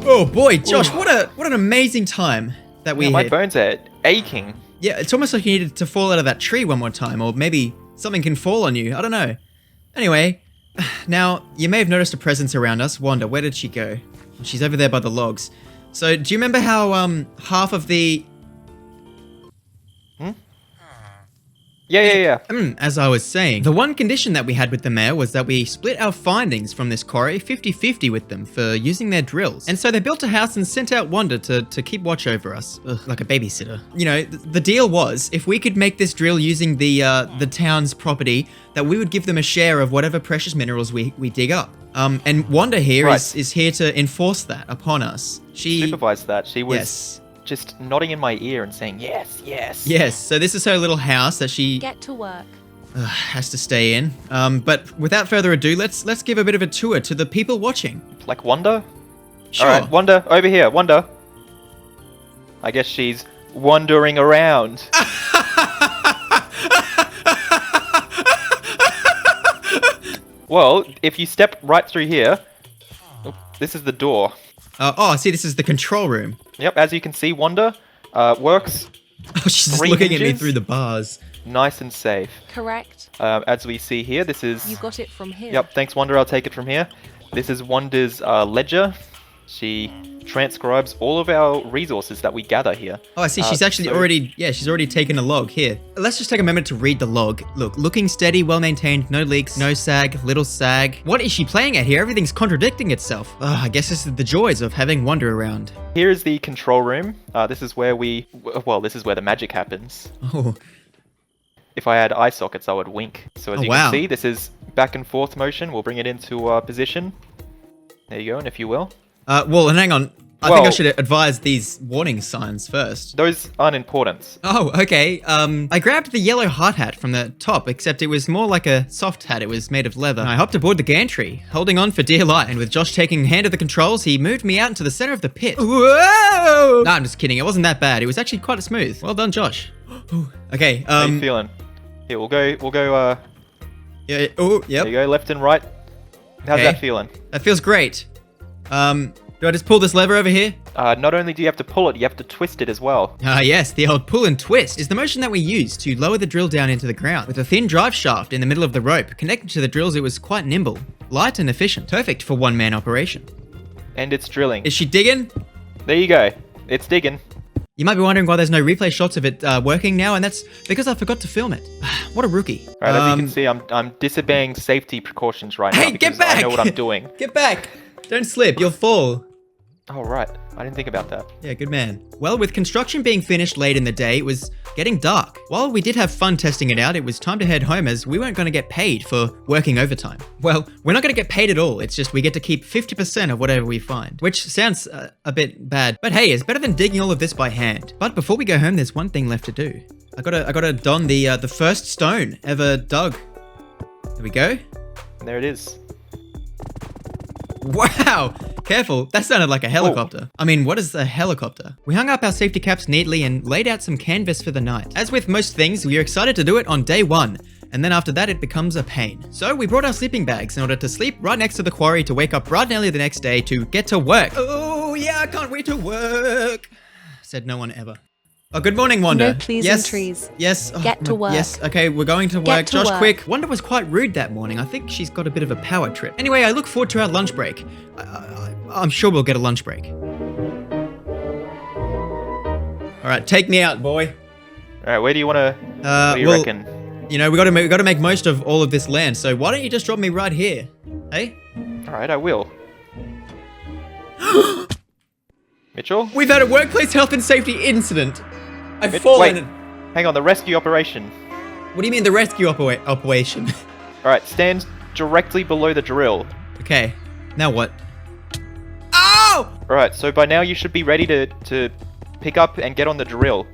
Oh boy, Josh, what an amazing time that we my had. bones are aching. Yeah, it's almost like you needed to fall out of that tree one more time, or maybe something can fall on you. I don't know. Anyway, now you may have noticed a presence around us. Wanda, where did she go? She's over there by the logs. So, do you remember how half of the... Yeah. As I was saying, the one condition that we had with the mayor was that we split our findings from this quarry 50-50 with them for using their drills. And so they built a house and sent out Wanda to keep watch over us, like a babysitter. You know, the deal was, if we could make this drill using the town's property, that we would give them a share of whatever precious minerals we dig up. And Wanda here is here to enforce that upon us. She supervised that. She was... Yes. Just nodding in my ear and saying, yes. Yes, so this is her little house that she... Get to work. Has to stay in. But without further ado, let's give a bit of a tour to the people watching. Like Wanda? Sure. Alright, Wanda, over here, Wanda. I guess she's wandering around. Well, if you step right through here... Oh, this is the door. Oh, see, this is the control room. Yep, as you can see, Wanda works. Oh, she's just looking at me through the bars. Nice and safe. Correct. As we see here, this is... You got it from here. Yep, thanks, Wanda. I'll take it from here. This is Wanda's ledger. She transcribes all of our resources that we gather here. Oh, I see. She's actually she's already taken a log here. Let's just take a moment to read the log. Look, looking steady, well-maintained, no leaks, no sag, little sag. What is she playing at here? Everything's contradicting itself. I guess this is the joys of having Wanda around. Here is the control room. This is where this is where the magic happens. Oh. If I had eye sockets, I would wink. So as you can see, this is back and forth motion. We'll bring it into position. There you go, and if you will. Well, and hang on. I think I should advise these warning signs first. Those aren't important. Oh, okay. I grabbed the yellow hard hat from the top, except it was more like a soft hat. It was made of leather. I hopped aboard the gantry, holding on for dear life. And with Josh taking hand of the controls, he moved me out into the center of the pit. Whoa! No, I'm just kidding. It wasn't that bad. It was actually quite smooth. Well done, Josh. Okay. How you feeling? Here, we'll go. Yeah. Oh, yep. There you go, left and right. How's that feeling? That feels great. Do I just pull this lever over here? Not only do you have to pull it, you have to twist it as well. Yes, the old pull and twist is the motion that we use to lower the drill down into the ground. With a thin drive shaft in the middle of the rope, connected to the drills, it was quite nimble, light and efficient. Perfect for one-man operation. And it's drilling. Is she digging? There you go. It's digging. You might be wondering why there's no replay shots of it working now, and that's because I forgot to film it. What a rookie. Alright, as you can see, I'm disobeying safety precautions right now. Hey, get back! I know what I'm doing. Get back! Don't slip, you'll fall. Oh, right. I didn't think about that. Yeah, good man. Well, with construction being finished late in the day, it was getting dark. While we did have fun testing it out, it was time to head home as we weren't going to get paid for working overtime. Well, we're not going to get paid at all. It's just we get to keep 50% of whatever we find, which sounds a bit bad. But hey, it's better than digging all of this by hand. But before we go home, there's one thing left to do. I gotta don the first stone ever dug. There we go. And there it is. Wow! Careful, that sounded like a helicopter. Ooh. I mean, what is a helicopter? We hung up our safety caps neatly and laid out some canvas for the night. As with most things, we are excited to do it on day one, and then after that it becomes a pain. So we brought our sleeping bags in order to sleep right next to the quarry to wake up bright and early the next day to get to work. Oh yeah, I can't wait to work, said no one ever. Oh, good morning, Wanda. No pleasantries. Yes. Get to work. Yes. Okay, we're going to work. Get to Josh, work. quick. Wanda was quite rude that morning. I think she's got a bit of a power trip. Anyway, I look forward to our lunch break. I'm sure we'll get a lunch break. All right, take me out, boy. All right, where do you want to? What do you reckon? You know, we got to make most of all of this land. So why don't you just drop me right here? Hey. All right, I will. Mitchell? We've had a workplace health and safety incident. I've Wait, fallen. hang on, the rescue operation. What do you mean the rescue operation? All right, stand directly below the drill. Okay, now what? Oh! All right, so by now you should be ready to pick up and get on the drill.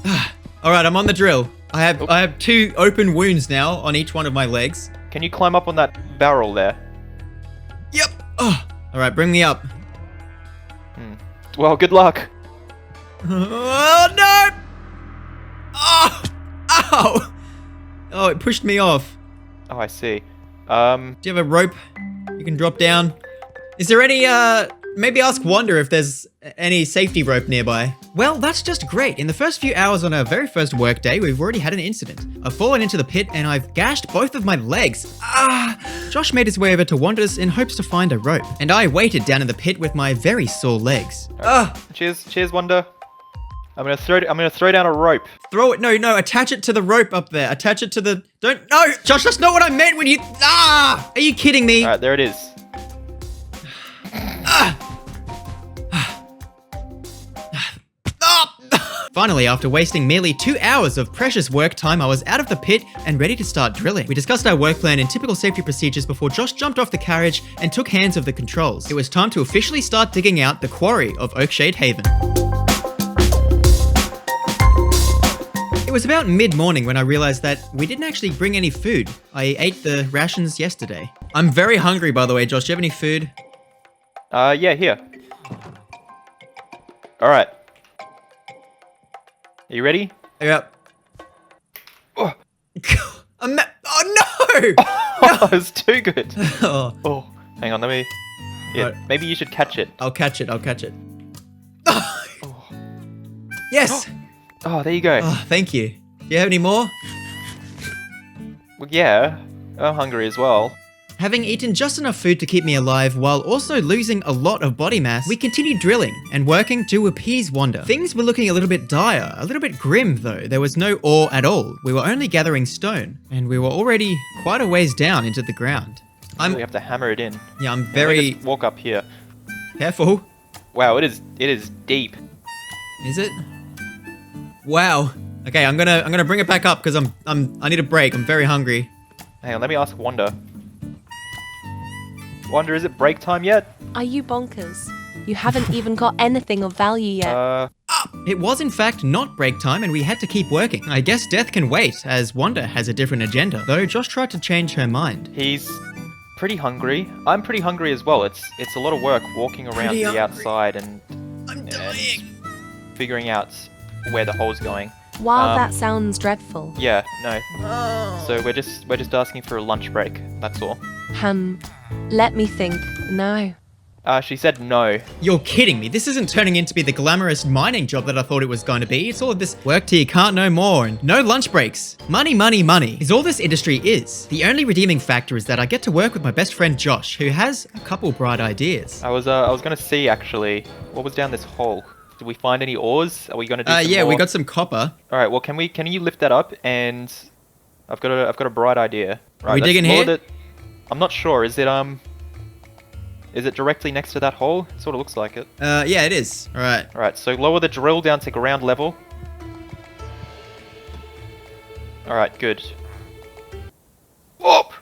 All right, I'm on the drill. I have 2 open wounds now on each one of my legs. Can you climb up on that barrel there? Yep. Oh. All right, bring me up. Well, good luck. Oh no! Oh! Ow! Oh, it pushed me off. Oh, I see. Do you have a rope you can drop down? Is there any Maybe ask Wanda if there's any safety rope nearby. Well, that's just great. In the first few hours on our very first work day, we've already had an incident. I've fallen into the pit and I've gashed both of my legs. Josh made his way over to Wanda's in hopes to find a rope, and I waited down in the pit with my very sore legs. Cheers, Wanda. I'm gonna throw down a rope. Throw it, no, attach it to the rope up there. Attach it to the, no, Josh, that's not what I meant when you, are you kidding me? Alright, there it is. Finally, after wasting merely 2 hours of precious work time, I was out of the pit and ready to start drilling. We discussed our work plan and typical safety procedures before Josh jumped off the carriage and took hands of the controls. It was time to officially start digging out the quarry of Oakshade Haven. It was about mid-morning when I realized that we didn't actually bring any food. I ate the rations yesterday. I'm very hungry, by the way. Josh, do you have any food? Yeah, here. Alright. Are you ready? Yep. Oh, oh no! That was too good. Oh, hang on, let me... Yeah, right. Maybe you should catch it. I'll catch it. Yes! Oh, there you go. Oh, thank you. Do you have any more? Well, yeah. I'm hungry as well. Having eaten just enough food to keep me alive while also losing a lot of body mass, we continued drilling and working to appease Wanda. Things were looking a little bit dire, a little bit grim though. There was no ore at all. We were only gathering stone, and we were already quite a ways down into the ground. We have to hammer it in. Yeah, I'm very... Let me just walk up here. Careful. Wow, it is deep. Is it? Wow. Okay, I'm gonna bring it back up because I need a break. I'm very hungry. Hang on, let me ask Wanda. Wanda, is it break time yet? Are you bonkers? You haven't even got anything of value yet. It was in fact not break time and we had to keep working. I guess death can wait as Wanda has a different agenda, though Josh tried to change her mind. He's pretty hungry. I'm pretty hungry as well. It's a lot of work walking around the outside and figuring out where the hole's going. Wow, that sounds dreadful. Yeah, no. So we're just asking for a lunch break. That's all. Let me think. No. She said no. You're kidding me. This isn't turning into be the glamorous mining job that I thought it was going to be. It's all of this work till you can't no more and no lunch breaks. Money, money, money is all this industry is. The only redeeming factor is that I get to work with my best friend Josh, who has a couple bright ideas. I was gonna see actually what was down this hole. Did we find any ores? Are we gonna do some yeah, more? we got some copper. All right. Well, can you lift that up? And I've got a bright idea. Right, Are we digging here? I'm not sure. Is it directly next to that hole? It sort of looks like it. Yeah, it is. All right. All right. So lower the drill down to ground level. All right. Good. Whoop!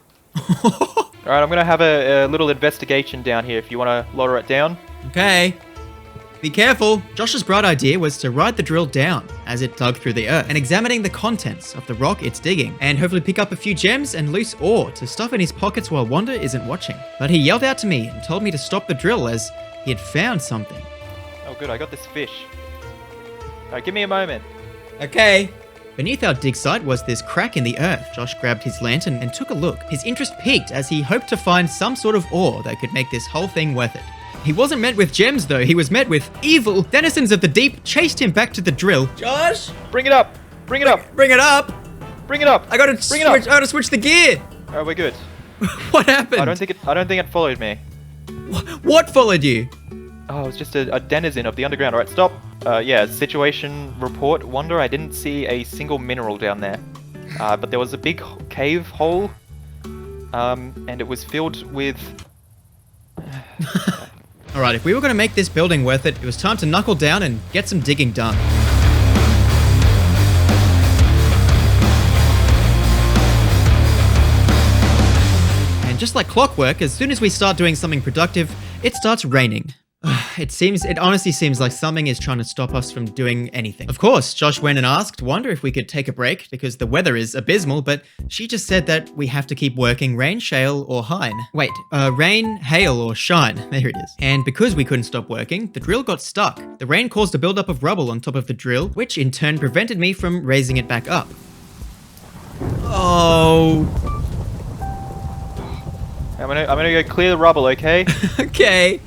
All right. I'm gonna have a little investigation down here. If you want to lower it down. Okay. Be careful! Josh's bright idea was to ride the drill down as it dug through the earth and examining the contents of the rock it's digging and hopefully pick up a few gems and loose ore to stuff in his pockets while Wanda isn't watching. But he yelled out to me and told me to stop the drill as he had found something. Oh good, I got this fish. Alright, give me a moment. Okay. Beneath our dig site was this crack in the earth. Josh grabbed his lantern and took a look. His interest piqued as he hoped to find some sort of ore that could make this whole thing worth it. He wasn't met with gems though, he was met with evil. Denizens of the deep chased him back to the drill. Josh! Bring it up! Bring it up! Bring it up! Bring it up! I gotta switch the gear! Alright, we're good. What happened? I don't think it followed me. What followed you? Oh, it was just a denizen of the underground. Alright, stop. Yeah, situation report. Wonder I didn't see a single mineral down there. But there was a big cave hole. And it was filled with... Alright, if we were going to make this building worth it, it was time to knuckle down and get some digging done. And just like clockwork, as soon as we start doing something productive, it starts raining. It honestly seems like something is trying to stop us from doing anything. Of course, Josh went and asked Wanda if we could take a break because the weather is abysmal, but she just said that we have to keep working rain, shale, or hine. Wait, rain, hail, or shine. There it is. And because we couldn't stop working, the drill got stuck. The rain caused a buildup of rubble on top of the drill, which in turn prevented me from raising it back up. Oh. I'm gonna go clear the rubble, okay? Okay.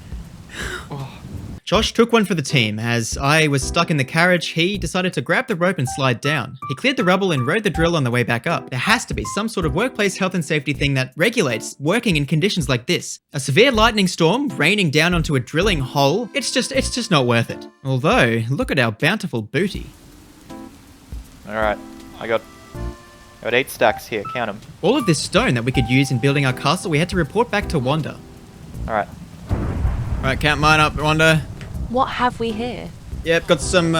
Josh took one for the team. As I was stuck in the carriage, he decided to grab the rope and slide down. He cleared the rubble and rode the drill on the way back up. There has to be some sort of workplace health and safety thing that regulates working in conditions like this. A severe lightning storm raining down onto a drilling hole, it's just not worth it. Although, look at our bountiful booty. Alright, I got 8 stacks here, count them. All of this stone that we could use in building our castle, we had to report back to Wanda. Alright. Right, count mine up, Wanda. What have we here? Yep, got some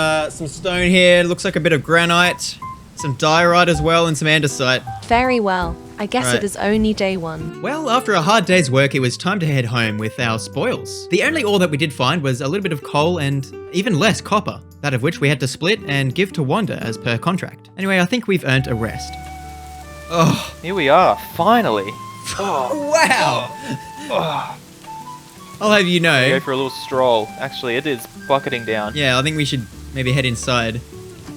stone here. Looks like a bit of granite, some diorite as well, and some andesite. Very well. I guess Right. it is only day 1. Well, after a hard day's work, it was time to head home with our spoils. The only ore that we did find was a little bit of coal and even less copper, that of which we had to split and give to Wanda as per contract. Anyway, I think we've earned a rest. Oh, Here we are, finally. wow! Oh, I'll have you go know. for a little stroll. Actually, it is bucketing down. Yeah, I think we should maybe head inside.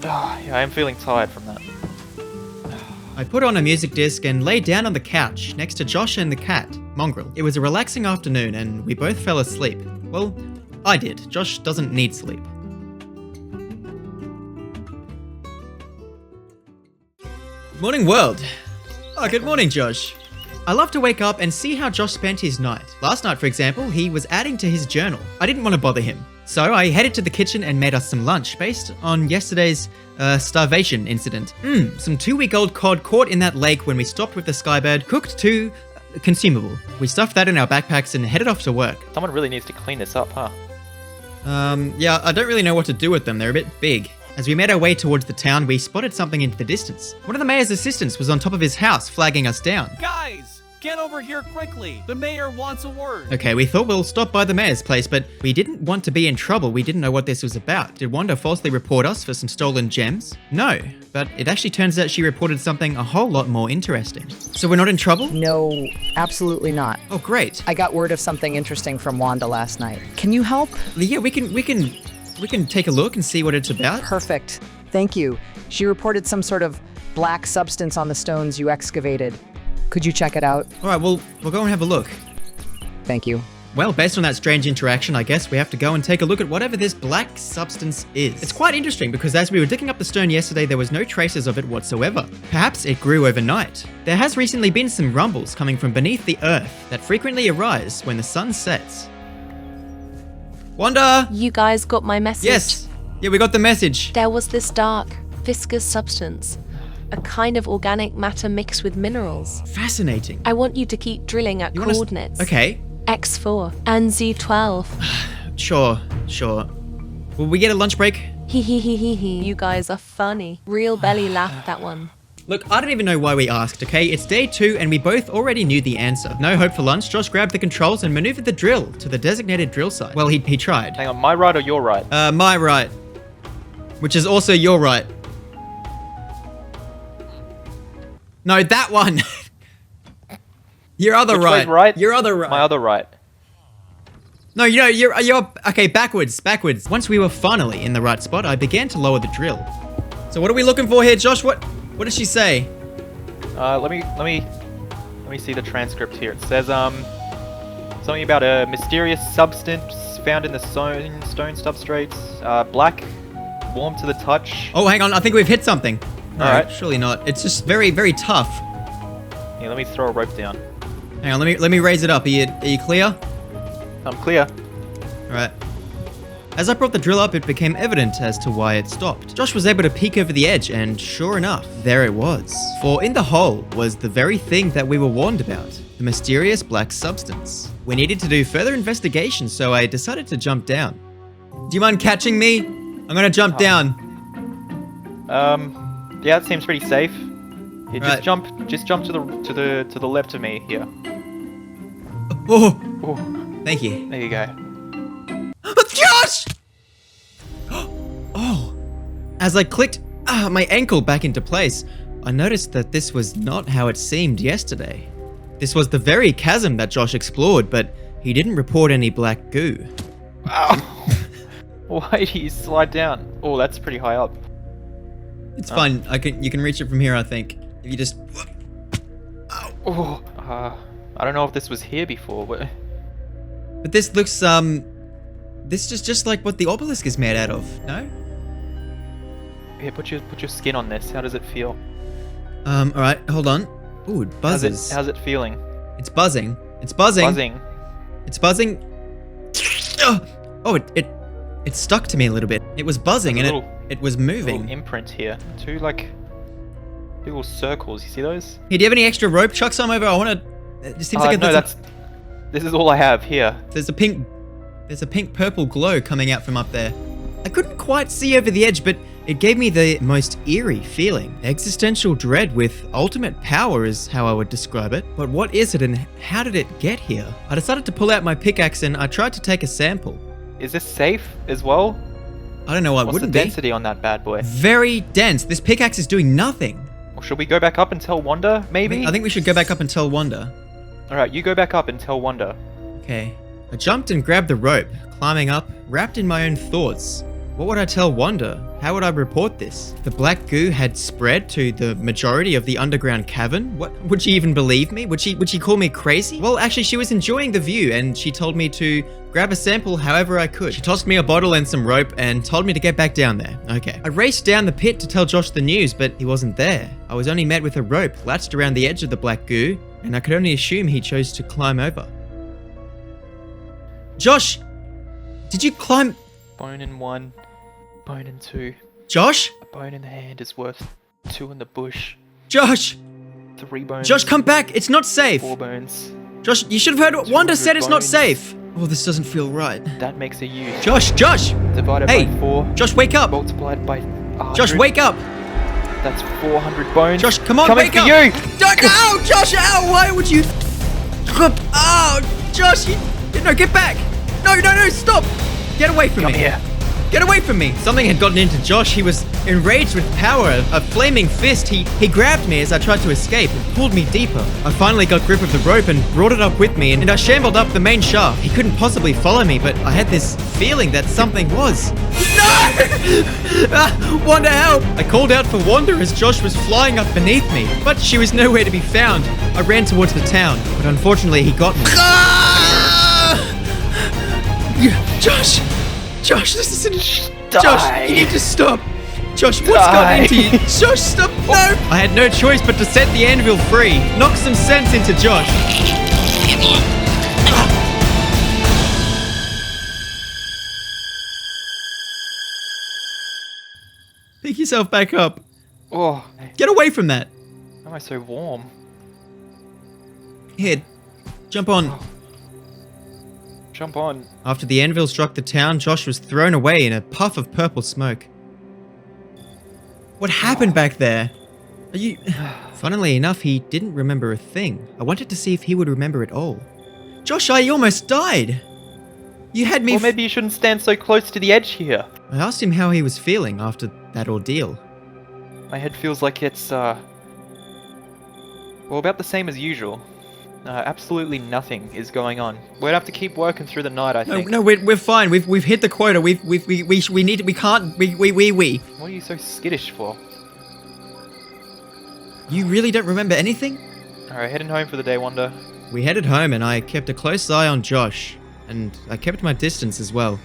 Yeah, I am feeling tired from that. I put on a music disc and lay down on the couch next to Josh and the cat, Mongrel. It was a relaxing afternoon and we both fell asleep. Well, I did. Josh doesn't need sleep. Morning world. Oh, good morning, Josh. I love to wake up and see how Josh spent his night. Last night, for example, he was adding to his journal. I didn't want to bother him. So I headed to the kitchen and made us some lunch based on yesterday's starvation incident. Some 2-week-old cod caught in that lake when we stopped with the Skybird, cooked to consumable. We stuffed that in our backpacks and headed off to work. Someone really needs to clean this up, huh? Yeah, I don't really know what to do with them. They're a bit big. As we made our way towards the town, we spotted something into the distance. One of the mayor's assistants was on top of his house, flagging us down. Guys, get over here quickly. The mayor wants a word. Okay, we thought we'll stop by the mayor's place, but we didn't want to be in trouble. We didn't know what this was about. Did Wanda falsely report us for some stolen gems? No, but it actually turns out she reported something a whole lot more interesting. So we're not in trouble? No, absolutely not. Oh, great. I got word of something interesting from Wanda last night. Can you help? Yeah, we can take a look and see what it's about. Perfect. Thank you. She reported some sort of black substance on the stones you excavated. Could you check it out? All right, we'll go and have a look. Thank you. Well, based on that strange interaction, I guess we have to go and take a look at whatever this black substance is. It's quite interesting because as we were digging up the stone yesterday, there was no traces of it whatsoever. Perhaps it grew overnight. There has recently been some rumbles coming from beneath the earth that frequently arise when the sun sets. Wanda! You guys got my message? Yes! Yeah, we got the message. There was this dark, viscous substance. A kind of organic matter mixed with minerals. Fascinating. I want you to keep drilling at You want us- coordinates. Okay, X4 and Z12. sure. Will we get a lunch break? Hee hee hee hee hee. You guys are funny. Real belly laugh, that one. Look, I don't even know why we asked, okay? It's day 2 and we both already knew the answer. No hope for lunch, Josh grabbed the controls and maneuvered the drill to the designated drill site. Well, he tried. Hang on, my right or your right? My right. Which is also your right. No, that one! Your other Which right. way's right? Your other right. My other right. No, you know, you're okay, backwards. Once we were finally in the right spot, I began to lower the drill. So what are we looking for here, Josh? What did she say? Let me see the transcript here. It says something about a mysterious substance found in the stone substrates. Black, warm to the touch. Oh, hang on, I think we've hit something. No, Alright. surely not. It's just very, very tough. Here, let me throw a rope down. Hang on, let me raise it up. Are you clear? I'm clear. Alright. As I brought the drill up, it became evident as to why it stopped. Josh was able to peek over the edge, and sure enough, there it was. For in the hole was the very thing that we were warned about, the mysterious black substance. We needed to do further investigation, so I decided to jump down. Do you mind catching me? I'm gonna jump down. Yeah, that seems pretty safe. Yeah, Right. just jump to the left of me here. Oh, Oh, thank you. there you go. Josh! Oh, as I clicked my ankle back into place, I noticed that this was not how it seemed yesterday. This was the very chasm that Josh explored, but he didn't report any black goo. Ow. Why do you slide down? Oh, that's pretty high up. It's fine. You can reach it from here, I think. If you just... Oh, I don't know if this was here before, but But this looks This is just like what the obelisk is made out of, no? Here, put your skin on this. How does it feel? Alright, hold on. Ooh, it buzzes. How's it feeling? It's buzzing. It's buzzing. Buzzing. It's buzzing. Oh, it stuck to me a little bit. It was buzzing There's and it was moving. Little imprint here. Two little circles. You see those? Hey, do you have any extra rope? Chuck some over. I want to. It seems like no, this is all I have here. There's a pink purple glow coming out from up there. I couldn't quite see over the edge, but it gave me the most eerie feeling. Existential dread with ultimate power is how I would describe it. But what is it and how did it get here? I decided to pull out my pickaxe and I tried to take a sample. Is this safe as well? I don't know why it What's wouldn't the be. density on that bad boy? Very dense. This pickaxe is doing nothing. Well, should we go back up and tell Wanda, maybe? I think we should go back up and tell Wanda. Alright, you go back up and tell Wanda. Okay. I jumped and grabbed the rope, climbing up, wrapped in my own thoughts. What would I tell Wanda? How would I report this? The black goo had spread to the majority of the underground cavern? What? Would she even believe me? Would she call me crazy? Well, actually, she was enjoying the view and she told me to grab a sample however I could. She tossed me a bottle and some rope and told me to get back down there. Okay. I raced down the pit to tell Josh the news, but he wasn't there. I was only met with a rope latched around the edge of the black goo, and I could only assume he chose to climb over. Josh! Did you climb? Bone in one, bone in two. Josh? A bone in the hand is worth 2 in the bush. Josh! 3 bones. Josh, come back! It's not safe! 4 bones. Josh, you should have heard what Wanda said. It's not bones. safe. Oh, this doesn't feel right. That makes a U. Josh! Divided Hey! by 4. Josh, wake up! Multiplied by 100. Josh, wake up! That's 400 bones. Josh, come on, Coming wake for up! you! Don't, ow! Josh, ow! Why would you? Oh, Josh, no, get back! No, stop! Get away from Come me! here. Get away from me! Something had gotten into Josh. He was enraged with power, a flaming fist. He grabbed me as I tried to escape and pulled me deeper. I finally got grip of the rope and brought it up with me, and I shambled up the main shaft. He couldn't possibly follow me, but I had this feeling that something was. No! Wanda, help! I called out for Wanda as Josh was flying up beneath me, but she was nowhere to be found. I ran towards the town, but unfortunately he got me. Josh, this isn't... Josh, you need to stop. Josh, what's gotten into you? Josh, stop. No! I had no choice but to set the anvil free. Knock some sense into Josh. Pick yourself back up. Oh, Get away from that. why am I so warm? Here, jump on. Jump on. After the anvil struck the town, Josh was thrown away in a puff of purple smoke. What happened back there? Are you... Funnily enough, he didn't remember a thing. I wanted to see if he would remember it all. Josh, I almost died. You had me... Well, maybe you shouldn't stand so close to the edge here. I asked him how he was feeling after that ordeal. My head feels like it's, well, about the same as usual. Absolutely nothing is going on. We'd have to keep working through the night, I think. No, we're fine. We've hit the quota. We can't. What are you so skittish for? You really don't remember anything? Alright, heading home for the day, Wanda. We headed home and I kept a close eye on Josh, and I kept my distance as well.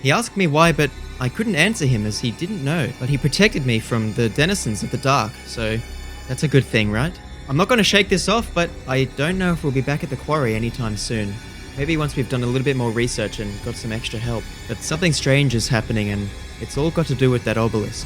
He asked me why, but I couldn't answer him as he didn't know. But he protected me from the denizens of the dark, so that's a good thing, right? I'm not going to shake this off, but I don't know if we'll be back at the quarry anytime soon. Maybe once we've done a little bit more research and got some extra help. But something strange is happening and it's all got to do with that obelisk.